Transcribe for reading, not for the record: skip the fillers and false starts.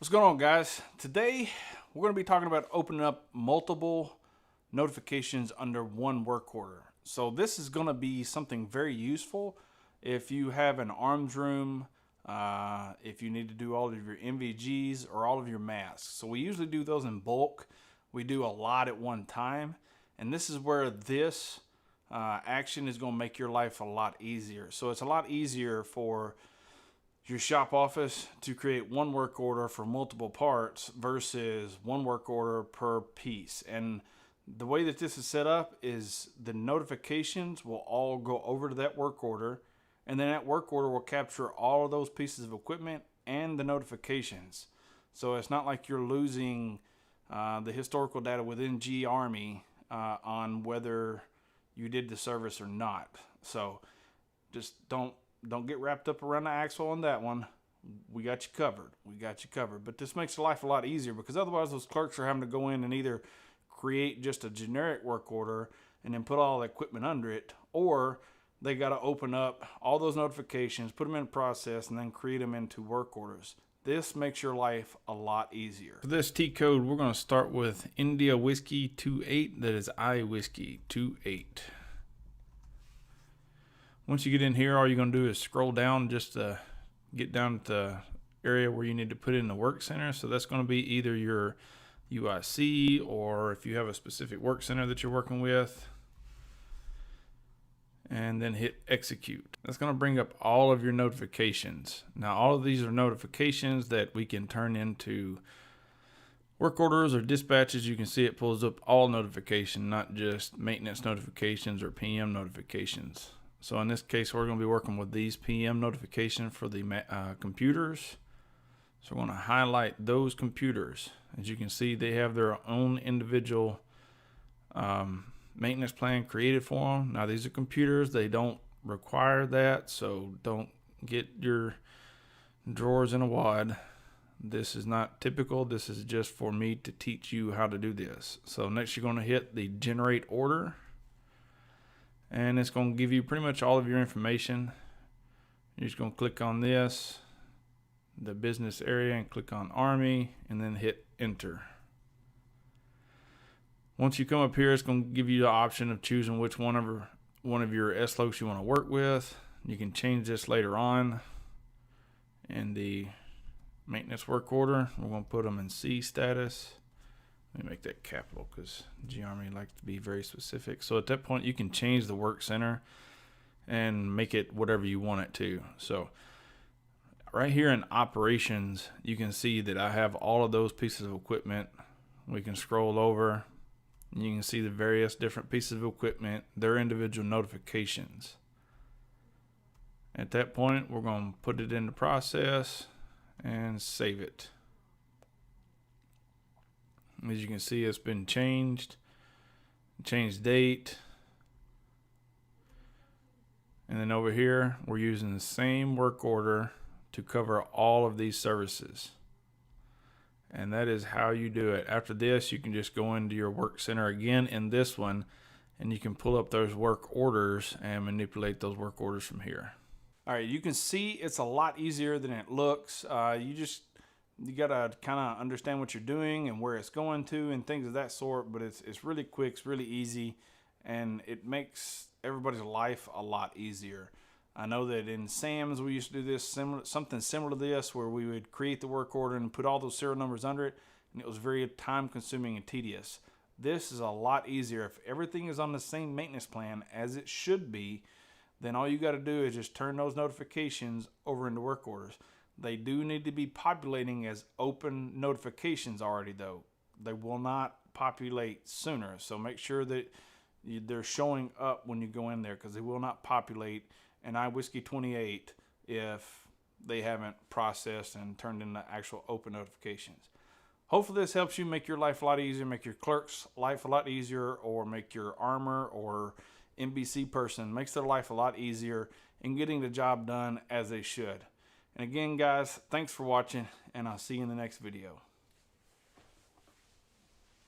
What's going on, guys? Today we're going to be talking about opening up multiple notifications under one work order. So this is going to be something very useful if you have an arms room, if you need to do all of your MVGs or all of your masks. So we usually do those in bulk. We do a lot at one time, and this is where this action is going to make your life a lot easier. So it's a lot easier for your shop office to create one work order for multiple parts versus one work order per piece. And the way that this is set up is the notifications will all go over to that work order, and then that work order will capture all of those pieces of equipment and the notifications. So it's not like you're losing the historical data within G-Army on whether you did the service or not. So just don't get wrapped up around the axle on that one. We got you covered. But this makes life a lot easier, because otherwise those clerks are having to go in and either create just a generic work order and then put all the equipment under it, or they got to open up all those notifications, put them in a process, and then create them into work orders. This makes your life a lot easier. For this T code, we're going to start with India Whiskey 28. That is I Whiskey 28. Once you get in here, all you're going to do is scroll down just to get down to the area where you need to put in the work center. So that's going to be either your UIC, or if you have a specific work center that you're working with. And then hit execute. That's going to bring up all of your notifications. Now, all of these are notifications that we can turn into work orders or dispatches. You can see it pulls up all notifications, not just maintenance notifications or PM notifications. So in this case, we're going to be working with these PM notifications for the computers. So we're going to highlight those computers. As you can see, they have their own individual maintenance plan created for them. Now, these are computers. They don't require that, so don't get your drawers in a wad. This is not typical. This is just for me to teach you how to do this. So next, you're going to hit the generate order. And it's going to give you pretty much all of your information. You're just going to click on this, the business area, and click on Army, and then hit enter. Once you come up here, it's going to give you the option of choosing which one of your SLOCs you want to work with. You can change this later on in the maintenance work order. We're going to put them in C status. Let me make that capital, because G-Army likes to be very specific. So at that point, you can change the work center and make it whatever you want it to. So right here in operations, you can see that I have all of those pieces of equipment. We can scroll over, and you can see the various different pieces of equipment, their individual notifications. At that point, we're going to put it into process and save it. As you can see, it's been changed date. And then over here, we're using the same work order to cover all of these services. And that is how you do it. After this, you can just go into your work center again in this one, and you can pull up those work orders and manipulate those work orders from here. All right, you can see it's a lot easier than it looks. You gotta kind of understand what you're doing and where it's going to and things of that sort, but it's really quick, it's really easy, and it makes everybody's life a lot easier. I know that in Sam's we used to do this something similar to this, where we would create the work order and put all those serial numbers under it, and it was very time consuming and tedious. This is a lot easier. If everything is on the same maintenance plan as it should be, then all you got to do is just turn those notifications over into work orders. They do need to be populating as open notifications already, though. They will not populate sooner. So make sure that they're showing up when you go in there, because they will not populate an I Whiskey 28 if they haven't processed and turned into actual open notifications. Hopefully this helps you make your life a lot easier, make your clerk's life a lot easier, or make your armor or NBC person makes their life a lot easier in getting the job done as they should. And again, guys, thanks for watching, and I'll see you in the next video.